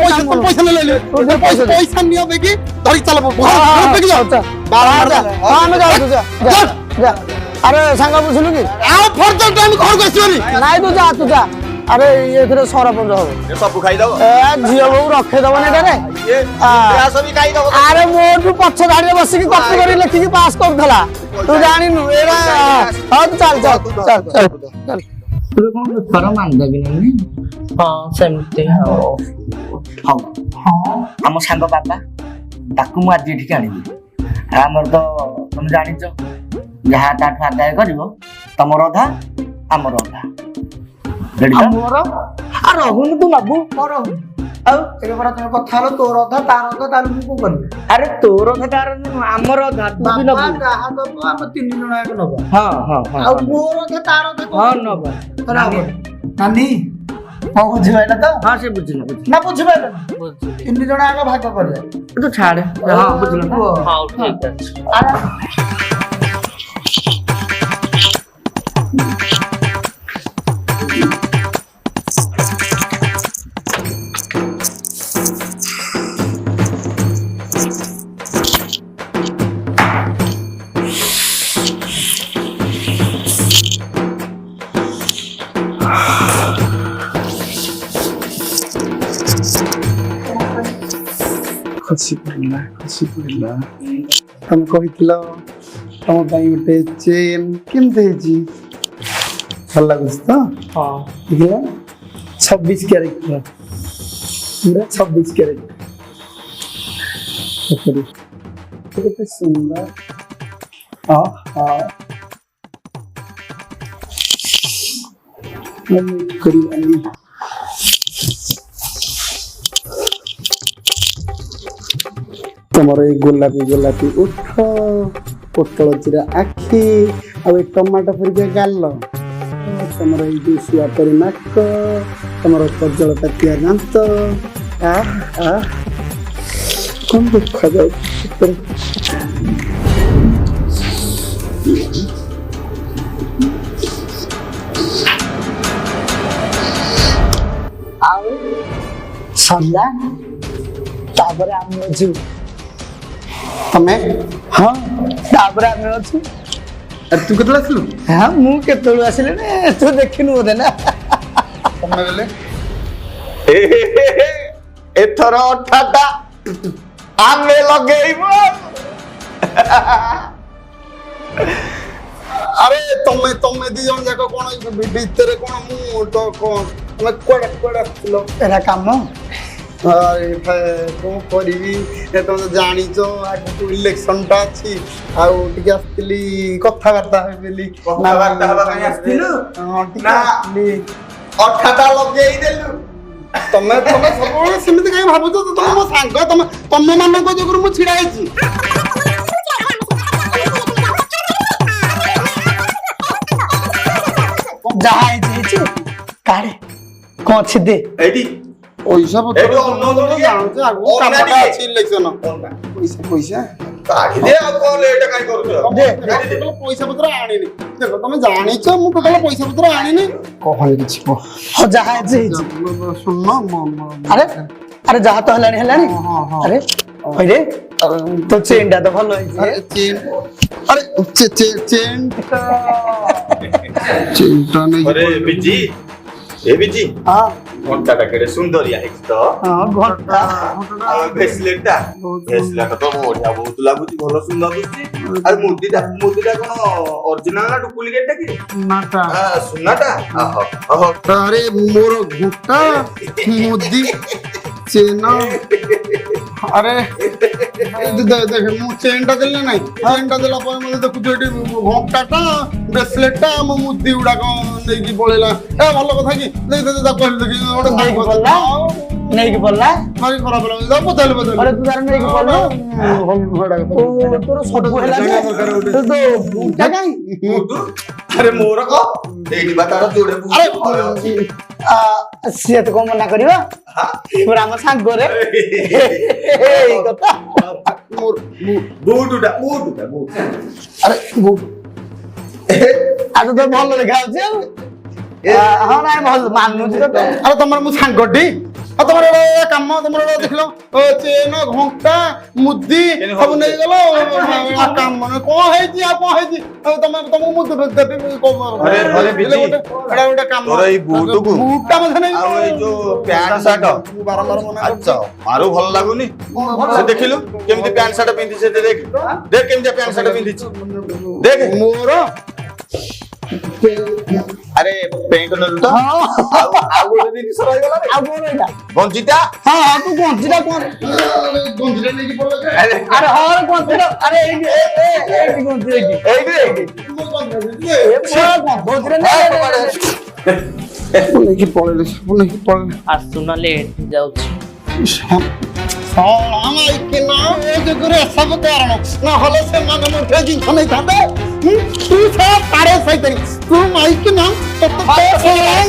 पैसा तुम पैसा ले ले तू पैसा दे पैसा नियो बेकी धरी चल हां जाओ बारंबार हां मैं जाऊ जा जा अरे सांगा बुझलु की आओ फर्दर टाइम घर को आसीबनी नाइ तू जा अरे ये थरे सरपंच हो ये सब खाई दबो ए झियो बहु रखे दबो ने रे ये प्रयास भी खाई दबो अरे मोर तू पछ धाड़ी बसी की कॉपी करी लिखी की पास करथला तू जानी नु एरा हां तू चल चल तू कौन फर मान दबी नहीं हां सेमते हो हां हम सांग बाबा ताकू मु आज ठीक आनिबी हमर तो तुम जानि छ जहा ता आदाय करिवो तमर अधा हमर अधा हमर आ रहून तू बाबू कर ଆଉ ଏବେ ପରା ତମେ କଥା ହଲ ତୋର ଅଧା ତାର ଅଧା ତାର ମୁଁ କଣ କରିବି ଆରେ ତୋର ଅଧା ତାର ଆମର ଅଧା ତୁ ବି ନବୁ ଯାହା ଦବ ଆମେ 3 ଜଣ ଯାକ ନବ ହଁ ହଁ ଆଉ ମୋର ଅଧା ତାର ଅଧା ହଁ ନବ ନାନୀ କଣ ବୁଝିପାଇଲା ତ ହଁ ସେ ବୁଝିଲା ନା ବୁଝିପାଇଲା 3 ଜଣ ଯାକ ଭାଗ କରିବା ତୁ ଛାଡେ ହଁ ବୁଝିଲା ହଉ ଠିକ ଅଛି ଆରେ खुशी पड़ला तुम कहितलो तुम पाई गोटे चेन केमते जी भल लागुस तो हां देखला 26 कैरेट पूरा 26 कैरेट कितने सुंदर करी तुमर ये गोलापी गोलापी उठ पोटल चिरा आखि आ टमाटो परिका गाल तुमर ये देशिया परी नाक तुमर कजल पातिया दांत कौन देखा जाए सल्ला तापर आमे अछु तमे हां तापर आमे अछु अरे तू केतला आसलु हां मु केतलु आसिले ने तू देखिनु ओदे ना ତମେ ବେଲେ ଏଥର ଅଠାଟା ଆମେ ଲଗେଇବ। ଆରେ ତମେ ତମେ ଦି ଜଣ ଯାକ କଣ ଭିତରେ କଣ ମୁଁ ତ କଣ ତମେ କୁଆଡେ କୁଆଡେ ଆସିଥିଲ? ଏରା କାମ ଆରେ କଣ କରିବି ତମେ ତ ଜାଣିଛ ଆଗକୁ ଇଲେକ୍ସନଟା ଅଛି ଆଉ ଟିକେ ଆସିଥିଲି କଥାବାର୍ତ୍ତା ହେବି ବୋଲି। କଥାବାର୍ତ୍ତା ହେବା ପାଇଁ ଆସିଥିଲୁ? ହଁ ଟିକେ ନା। ଆସିଥିଲି। ଅଠାଟା ଲଗେଇ ଦେଲୁ। ତମେ ତମେ ସବୁବେଳେ ସେମିତି କାହିଁ ଭାବୁଛ? ତମେ ମୋ ସାଙ୍ଗ, ତମ ମାନଙ୍କ ଯୋଗୁରୁ ମୁଁ ଛିଡା ହେଇଛି। ଯାହା ହେଇଛି କାଢେ କଣ ଅଛି ଦେ। ଏଇଠି ପଇସା ପତ୍ର ଏଇଠି ଅନ୍ନ ତମେ ଜାଣୁଛ ଆଗକୁ ଅନ୍ନ କାମଟା ଟିକେ। ଅଛି ଇଲେକ୍ସନ। ପଇସା ପଇସା କାଢି ଦେ ଆଉ କଣ ଲେଟ୍ କାଇଁ କରୁଛ? ଟୋଟାଲ ପଇସା ପତ୍ର ଆଣିନି। ଦେଖ ତମେ ଜାଣିଛ ମୁଁ ଟୋଟାଲ ପଇସା ପତ୍ର ଆଣିନି। କହନି କିଛି କହ। ହଉ ଯାହା ହେଇଛି ଶୁଣ ଆରେ ଆରେ ଯାହା ତ ହେଲାଣି ହେଲାଣି। ହଁ ହଁ ଆରେ ଭାଇରେ ତୋ ଚେନଟା ତ ଭଲ ହେଇଛି। ଆରେ ଚେନ୍ ଆରେ ଚେନ୍ଟା ନେଇକି अरे बिजी ए बिजी ହଁ घंटाटा केडे सुंदरिया हेछि तो ହଁ ଘଣ୍ଟା आ ब्रेसलेटटा तो बढ़िया बहुत लागुची भलो सुंदर दिसछि अरे मुदीटा कोन ओरिजिनल ना डुप्लीकेटटा कि नाटा सुनाटा आहो अरे मोर घुटा मोदी चेन अरे देख मु चेनटा देले नाही चेनटा देला पर मते देखु एटी घंटाटा ब्रेसलेटटा मो मुदी उडा को नेकी पळेला ए भलो कथा कि देख देख कहली देखि ओडे ନେଇକି ପଡିଲା ନେଇକି ପଡିଲା। भारी खराब लागला जा बदल अरे तू तार नेଇକି ପଡିଲୁ ତୋର ସବୁ ହେଲାଣି ତୁ ତ ବୁଟା କାଇଁ मुदु अरे मोर को एठी बातार जोडे अरे ସିଏ ତ କଣ ମନା କରିବ ପୁରା ଆମ ସାଙ୍ଗରେ ଏଇ କଥା। मोर बुटुटा अरे वो ଆଉ ତ ଭଲ ଦେଖାଯାଉଛି ଆଉ ହଁ ନାଇଁ ଭଲ ମାନୁଛି ତ अरे तमर मु सांगटी आ तमर काम तमर देखलो चेन घंटा मुदी सब नै गेलो काम को हेजी आ को हेजी तम तुमको मु देबी को अरे बिजी एडा ओडा काम तोर ई बूटुकु बूटा मधे नै आ ए जो पैंट शर्ट बारंबार मना अच्छा मारू भल लागुनी से देखिलु केमती पैंट शर्ट पिंदी से देख देख केमती पैंट शर्ट पिंदी देख मोर अरे पेंट नलु तो आउ गोटे दिन रहि गला रे ଆଉ କଣ ଏଇଟା गंजिता ହଁ ହଁ ତୁ ଗଞ୍ଜିଟା କଣ गंजिरा नै की पड़ला अरे ଆରେ ହଁ ଗଞ୍ଜିଟା ଆରେ ଏଇଠି ଗଞ୍ଜି ଏଇଠି एइबे ଗଞ୍ଜିଟା नै की पड़ले नै की पड़ले ଆସୁନ ଲେଟ୍ ଯାଉଛି हम के नाम ए जो गुरे सब कारण ना हले से मन मुठे जिंख नहीं थाते तू से पारे सही तू माई के नाम तो माई के नाम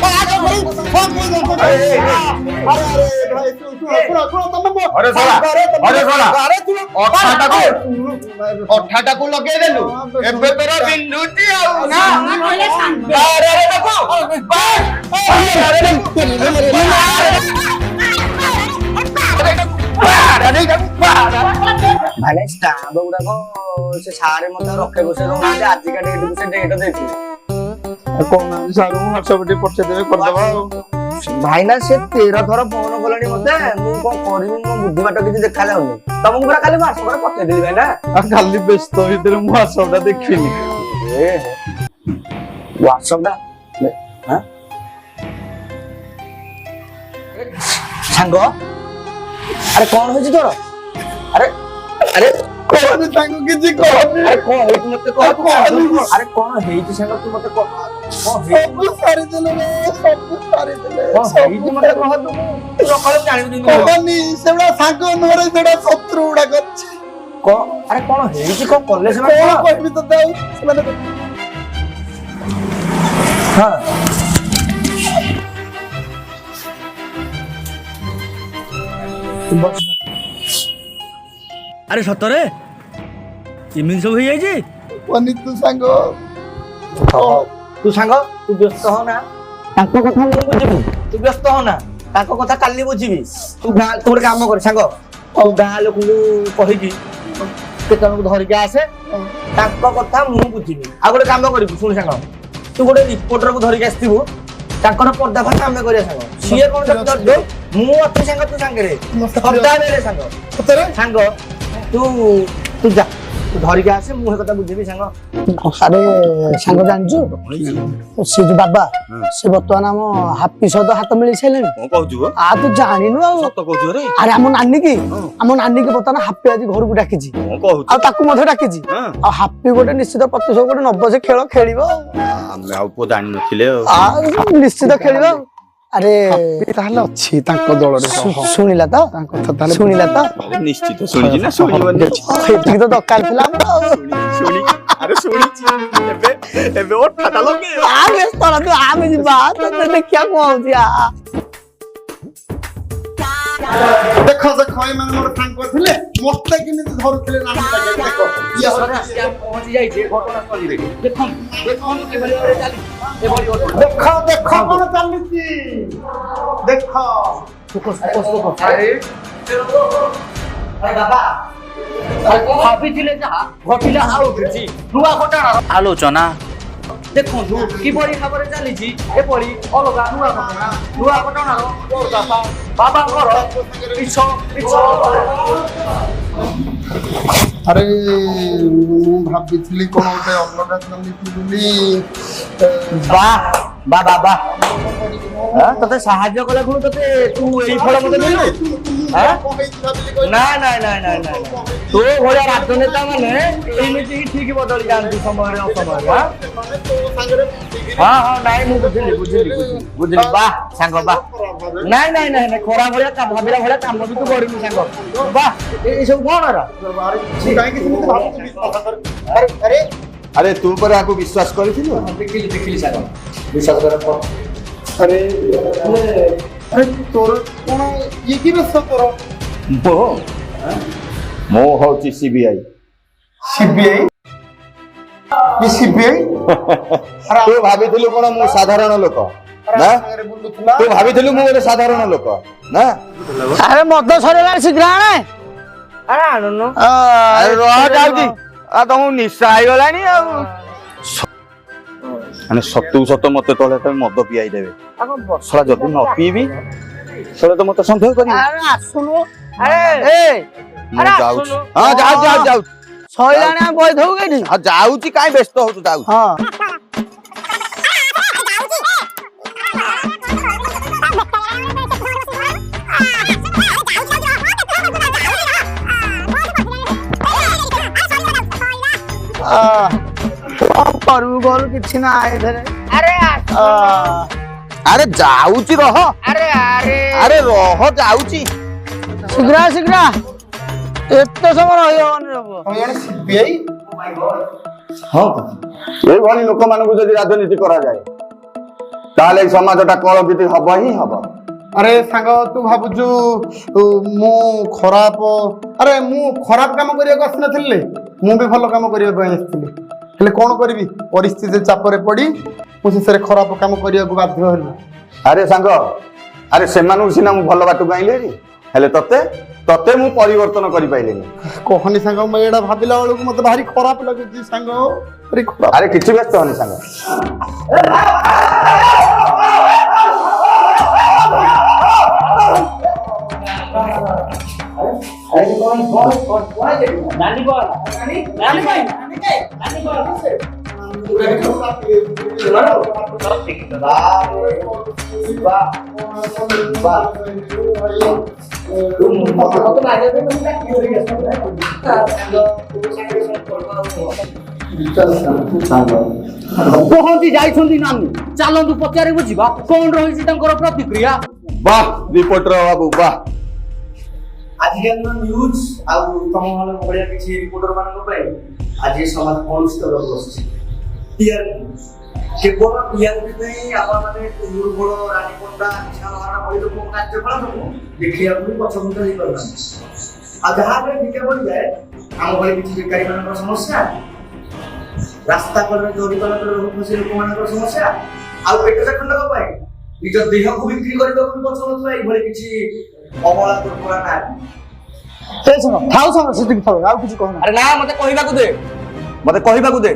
सारा बड़ी फोन को अरे भाई तू तुम अरे साला अरे तू अठाटा को लगे देलु एबे तोरा बिंदुटी आउ ना କହିଲେ ଶାନ୍ତ। अरे देखो ମାନେ ଷ୍ଟାମ୍ପ ଗୁଡାକ ସେ ସାରେ ମତେ ରଖେ ବସେ ରହୁନାହାନ୍ତି ଆଜିକା ଡେଟ୍ ସେ ଡେଟ୍ ଦେଇଥିଲେ कोना सारू WhatsApp टे पठे देबे कर देबा ଭାଇନା ସେ 13 ଥର ଫୋନ କଲେଣି ମତେ ମୁଁ କଣ କରିବି ମୋ ବୁଦ୍ଧି ବାଟ କିଛି ଦେଖା ଯାଉନି ତମକୁ ପୁରା ଖାଲି WhatsApp ରେ ପଠେଇଦେଲି ଭାଇନା खाली व्यस्त ভিতরে মু WhatsApp টা দেখিনি ଏ WhatsApp ଟା ହାଁ ସାଙ୍ଗ ଆରେ କଣ ହେଇଛି ତୋର ଆରେ ଆରେ कोनी तांको किछि कहनी ଆରେ କଣ ହେଇଛି ମତେ କହ ଆରେ କଣ ହେଇଛି ସାଙ୍ଗ ତୁ ମତେ କହ କଣ ହେଇଛି सब सारी देले सब सारी देले କଣ ହେଇଛି ମତେ କହ ତୁ ସକାଳେ ଜାଣିବି कोनी सेबडा सांगो नोरे सेडा शत्रु उडा करछि କଣ ଆରେ କଣ ହେଇଛି କଣ କଲେ कोन ସେମାନେ कहबी त दाऊ सेमाने ହଁ ଆରେ ସତରେ ଏମିତି ସବୁ ହେଇଯାଇଛି। कोनी तू सांगो ତୁ ସାଙ୍ଗ ତୁ ବ୍ୟସ୍ତ ହ ନା ତାଙ୍କ କଥା ମୁଁ ବୁଝିବି ତୁ ବ୍ୟସ୍ତ ହ ନା ତାଙ୍କ କଥା କାଲି ବୁଝିବି ତୁ ଗୋଟେ କାମ କର ସାଙ୍ଗ ତୁ ଗାଁ ଲୋକଙ୍କୁ କହିକି କେତେଜଣଙ୍କୁ ଧରିକି ଆସେ ତାଙ୍କ କଥା ମୁଁ ବୁଝିବି ଆଉ ଗୋଟେ କାମ କରିବୁ ଶୁଣ ସାଙ୍ଗ ତୁ ଗୋଟେ ରିପୋର୍ଟରକୁ ଧରିକି ଆସିଥିବୁ ତାଙ୍କର ପର୍ଦାଫାଶ ଆମେ କରିବା ସାଙ୍ଗ ସିଏ କଣ ମୁଁ ଅତି ସାଙ୍ଗ ତୁ ସାଙ୍ଗରେ ସଦାବେଳେ ସାଙ୍ଗ ସତରେ ସାଙ୍ଗ ତୁ ଯା ତୁ ଧରିକି ଆସେ ମୁଁ ସେ କଥା ବୁଝିବି ସାଙ୍ଗ। ଆରେ ସାଙ୍ଗ ଜାଣିଛୁ ସେ ଯୋଉ ବାବା ସେ ବର୍ତ୍ତମାନ ଆମ ହାପି ସହିତ ହାତ ମିଳେଇ ସାରିଲେଣି। କଣ କହୁଛୁ ଗୋ? ତୁ ଜାଣିନୁ ଆଉ ସତ କହୁଛୁ ରେ? ଆରେ ଆମ ନାନୀ କି ବର୍ତ୍ତମାନ ହାପି ଆଜି ଘରକୁ ଡାକିଛି କଣ କହୁଛୁ? ଆଉ ତାକୁ ମଧ୍ୟ ଡାକିଛି ଆଉ ହାପି ଗୋଟେ ନିଶ୍ଚିତ ପ୍ରତିଶତ ଗୋଟେ ନବ ସେ ଖେଳ ଖେଳିବ ଆମେ ଆଉ ପୁଅ ଜାଣିନଥିଲେ ଆଉ ନିଶ୍ଚିତ ଖେଳିବ ଆଉ। ଆରେ ତାହେଲେ ଅଛି ତାଙ୍କ ଦଳରେ ଶୁଣିଲା ତ ତାଙ୍କ କଥା ତାହେଲେ ଶୁଣିଲା ତ ନିଶ୍ଚିତ ଶୁଣିଛି ନା ଶୁଣିବନି ଏତିକି ତ ଦରକାର ଥିଲା ଆମର ଆଉ। ଶୁଣି ଆରେ ଶୁଣିଛି ଏବେ ଓ ଠାଟା ଲଗେଇ ଆମେ ଯିବା ତତେ ଦେଖିବା କଣ ହଉଛି ଦେଖ ଏମାନେ ମୋର ସାଙ୍ଗ ଥିଲେ ମତେ କେମିତି ଧରୁଥିଲେ ନାନୀ ଦେଖ ପହଞ୍ଚି ଯାଇଛି ଘଟଣାସ୍ଥଳୀରେ ଦେଖ କଣ ଚାଲିଛି ଦେଖ ଭାବିଥିଲେ ଯାହା ଘଟିଲା ଆଉ କିଛି ନୂଆ ଘଟଣାର ଆଲୋଚନା ଦେଖନ୍ତୁ କିଭଳି ଭାବରେ ଚାଲିଛି ଏପରି ଅଲଗା ନୂଆ ଘଟଣାର ବାବାଙ୍କର ଆରେ ମୁଁ ଭାବିଥିଲି କଣ ଗୋଟେ ଅଲଗା ଚାଲିଛି ବୋଲି ତତେ ସାହାଯ୍ୟ କଲା ପୁଣି ତତେ ତୁ ଏଇ ଫଳ ମତେ ଦେଲୁ ନାଇଁ ତୋ ଭଳିଆ ରାଜନେତା ମାନେ ଏମିତି ହିଁ ଠିକ ବଦଳି ଯାଆନ୍ତି ସମୟରେ ଅସମୟରେ ହଁ ନାଇଁ ମୁଁ ବୁଝିଲି ବାହ ସାଙ୍ଗ ବାହ ନାଇଁ ଖରା ଭଳିଆ ଭାବିଲା ଭଳିଆ କାମ ବି ତୁ କରିବୁ ସାଙ୍ଗ ବାହ ଏଇ ସବୁ କଣ ଆରେ ତୁ ପରେ ଆକୁ ବିଶ୍ୱାସ କରିଥିଲୁ? ଦେଖିଲି ସାଙ୍ଗ ବିଶ୍ୱାସ କର ଆରେ ତୋର କଣ ଇଏ କି ବେଶ ତୋର ମୁଁ ହଉଛି ସିବିଆଇ ତୁ ଭାବିଥିଲୁ କଣ ମୁଁ ସାଧାରଣ ଲୋକ ନା ତୁ ଭାବିଥିଲୁ ମୁଁ ଗୋଟେ ସାଧାରଣ ଲୋକ ନା ଆରେ ମଦ ସରିଗଲାଣି ଶୀଘ୍ର ଆଣେ ଆରେ ଆଣୁନୁ ରହ ଯାଉଛି ଆଉ ତମକୁ ନିଶା ହେଇଗଲାଣି ଆଉ ମାନେ ସତ ମତେ ତଳେ ମଦ ପିଆଇ ଦେବେ ସଳା ଯଦି ନ ପିଇବି ସେଟା ତ ମତେ ସନ୍ଦେହ କରିବେ ଆସୁନୁ ମୁଁ ଯାଉଛି ହଁ ଯାଉଛି ସଇଲାଣି ଆମେ ବହି ଧଉ କେଠି ଯାଉଛି କାଇଁ ବ୍ୟସ୍ତ ହଉଛୁ ଯାଉଛି ହଁ କରିବୁ କରୁ କିଛି ନା ଏଥିରେ ଆରେ ଯାଉଛି ରହ ଆରେ ରହ ଯାଉଛି ଶୀଘ୍ର ଏତେ ସମୟ ରହିହବନି ହଁ ଏଇଭଳି ଲୋକମାନଙ୍କୁ ଯଦି ରାଜନୀତି କରାଯାଏ ତାହେଲେ ଏଇ ସମାଜଟା କଳଙ୍କିତ ହବ ହିଁ ହବ। ଆରେ ସାଙ୍ଗ ତୁ ଭାବୁଛୁ ମୁଁ ଖରାପ କାମ କରିବାକୁ ଆସିନଥିଲି ମୁଁ ବି ଭଲ କାମ କରିବା ପାଇଁ ଆସିଥିଲି ହେଲେ କଣ କରିବି ପରିସ୍ଥିତି ଚାପରେ ପଡି ମୁଁ ଶେଷରେ ଖରାପ କାମ କରିବାକୁ ବାଧ୍ୟ ହେଲି। ଆରେ ସାଙ୍ଗ ଆରେ ସେମାନଙ୍କୁ ସିନା ମୁଁ ଭଲ ବାଟକୁ ଆଇଲି ହେଲେ ତତେ ମୁଁ ପରିବର୍ତ୍ତନ କରିପାରିଲିନି କହନି ସାଙ୍ଗ ମୁଁ ଏଇଟା ଭାବିଲା ବେଳକୁ ମତେ ଭାରି ଖରାପ ଲାଗୁଛି ସାଙ୍ଗ ଆରେ କିଛି ବ୍ୟସ୍ତ ହନି ସାଙ୍ଗ ପହଞ୍ଚି ଯାଇଛନ୍ତି ନାନୀ ଚାଲନ୍ତୁ ପଚାରି ବୁଝିବା କଣ ରହିଛି ତାଙ୍କର ପ୍ରତିକ୍ରିୟା। ବାହ ରିପୋର୍ଟର ବାବୁ ବାହ ଆଜିକାଲିର ନ୍ୟୁଜ ଆଉ ତମ ମାନଙ୍କ ଭଳିଆ କିଛି ରିପୋର୍ଟର ମାନଙ୍କ ପାଇଁ ଆଜି ସମାଜ କଳୁଷିତ ହେବାକୁ ବସିଛି କେବଳ ଟିଆରପି ପାଇଁ ଆପଣମାନେ ଦୁର୍ବଳ ରାଣୀ ପଣ୍ଡା ନିଶାଳହାର ଭଳି ଲୋକଙ୍କ କାର୍ଯ୍ୟକଳାପକୁ ଦେଖିବାକୁ ବି ପଛଘୁଞ୍ଚା ହେଇପାରୁନାହାନ୍ତି ଆଉ ଯାହାପରେ ଫିକା ପଡ଼ିଯାଏ ଆମ ଭଳି କିଛି ବେକାରୀ ମାନଙ୍କର ସମସ୍ୟା ରାସ୍ତା କଡ଼ରେ ଜରିକଲରେ ରହୁଥିବା ଲୋକମାନଙ୍କର ସମସ୍ୟା ଆଉ ପେଟ ଚାଖଣ୍ଡକ ପାଇଁ ନିଜ ଦେହକୁ ବିକ୍ରି କରିବାକୁ ବି ପଛଉଥିବା ଏଇଭଳି କିଛି ଅବହେଳା ଦୁର୍ବଳା ନାହିଁ ଆଉ କିଛି କହନା ଆରେ ନା ମତେ କହିବାକୁ ଦେ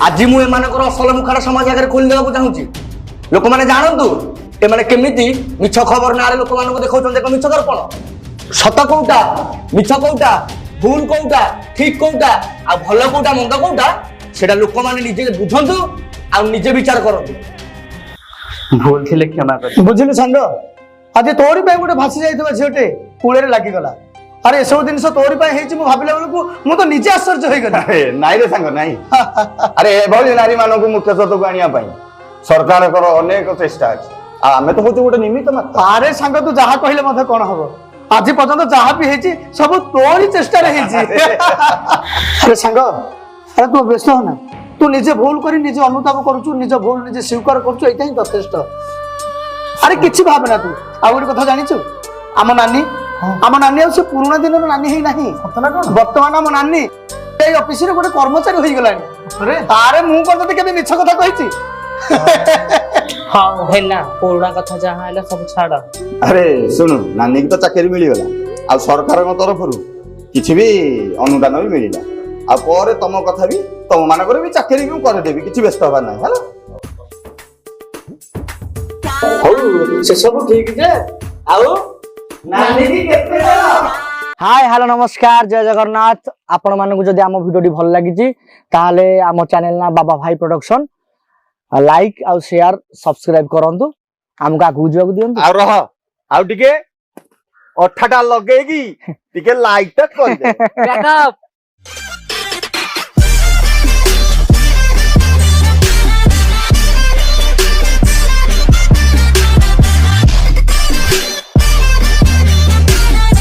ଆଜି ମୁଁ ଏମାନଙ୍କର ଅସଲ ମୁଖାଟା ସମାଜ ଆଗରେ ଖୋଲି ଦେବାକୁ ଚାହୁଁଛି ଲୋକମାନେ ଜାଣନ୍ତୁ ଏମାନେ କେମିତି ମିଛ ଖବର ନାଁରେ ଲୋକମାନଙ୍କୁ ଦେଖାଉଛନ୍ତି ଏକ ମିଛ ଦର୍ପଣ। ସତ କୋଉଟା, ମିଛ କୋଉଟା, ଭୁଲ କୋଉଟା, ଠିକ କୋଉଟା ଆଉ ଭଲ କୋଉଟା, ମନ୍ଦ କୋଉଟା ସେଟା ଲୋକମାନେ ନିଜେ ବୁଝନ୍ତୁ ଆଉ ନିଜେ ବିଚାର କରନ୍ତୁ। ଭୁଲ ଥିଲେ କ୍ଷମା କରି। ବୁଝିଲୁ ସାଙ୍ଗ, ଆଜି ତୋରି ପାଇଁ ଗୋଟେ ଭାସି ଯାଇଥିବା ଝିଅଟେ କୂଳରେ ଲାଗିଗଲା। ଆରେ ଏସବୁ ଜିନିଷ ତୋରି ପାଇଁ ହେଇଛି ମୁଁ ଭାବିଲା ବେଳକୁ ମୁଁ ତ ନିଜେ ଆଶ୍ଚର୍ଯ୍ୟ ହେଇଗଲି। ନାଇଁ ରେ ସାଙ୍ଗ ନାଇଁ। ଆରେ ଏଭଳି ନାରୀ ମାନଙ୍କୁ ମୁଖ୍ୟ ସ୍ରୋତକୁ ଆଣିବା ପାଇଁ ସରକାରଙ୍କର ଅନେକ ଚେଷ୍ଟା ଅଛି ଆଉ ଆମେ ତ ହଉଛୁ ଗୋଟେ ନିମିତ୍ତ ମାତ୍ର। ଆରେ ସାଙ୍ଗ ତୁ ଯାହା କହିଲେ ମଧ୍ୟ କଣ ହବ, ଆଜି ପର୍ଯ୍ୟନ୍ତ ଯାହା ବି ହେଇଛି ସବୁ ତୋରି ଚେଷ୍ଟାରେ ହେଇଛି। ଆରେ ସାଙ୍ଗ, ଆରେ ତୁ ବ୍ୟସ୍ତ ହନା, ତୁ ନିଜେ ଭୁଲ କରି ନିଜେ ଅନୁତାପ କରୁଛୁ, ନିଜ ଭୁଲ ନିଜେ ସ୍ୱୀକାର କରୁଛୁ, ଏଇଟା ହିଁ ଯଥେଷ୍ଟ। ଆରେ କିଛି ଭାବନା ତୁ। ଆଉ ଗୋଟେ କଥା ଜାଣିଛୁ, ଆମ ନାନୀ ଆଉ ସେ ପୁରୁଣା ଦିନର ନାନୀ ହେଇ ନାହିଁ। ବର୍ତ୍ତମାନ ଆମ ନାନୀ ଏଇ ଅଫିସରେ ଗୋଟେ କର୍ମଚାରୀ ହେଇଗଲାଣି। ଆରେ ମୁଁ କଣ ତତେ କେବେ ମିଛ କଥା କହିଛି? ହଉ ହେଲା, ପୁରୁଣା କଥା ଯାହା ହେଲା ସବୁ ଛାଡ। ଆରେ ଶୁଣୁ, ନାନୀ କି ତ ଚାକିରି ମିଳିଗଲା ଆଉ ସରକାରଙ୍କ ତରଫରୁ କିଛି ବି ଅନୁଦାନ ବି ମିଳିଲା ଆଉ ପରେ ତମ କଥା ବି ତମ ମାନଙ୍କର ବି ଚାକିରି ବି ମୁଁ କରିଦେବି, କିଛି ବ୍ୟସ୍ତ ହବାର ନାହିଁ ହେଲା। ହଉ ସେ ସବୁ ଠିକ ଯେ ଆଉ ନାନୀ କି କେତେ हाय हेलो नमस्कार जय जगन्नाथ। आपण मानक जदि आम भिडियो भल लगी ताहले आम चैनल ना बाबा भाई प्रोडक्शन लाइक आउ शेयर सब्सक्राइब करंतु, हमको आगु जाऊ दियंतु। ଆଉ ରହ ଆଉ ଟିକେ ଅଠାଟା ଲଗେଇକି ଟିକେ ଲାଇକ୍ ଟା କରିଦେ।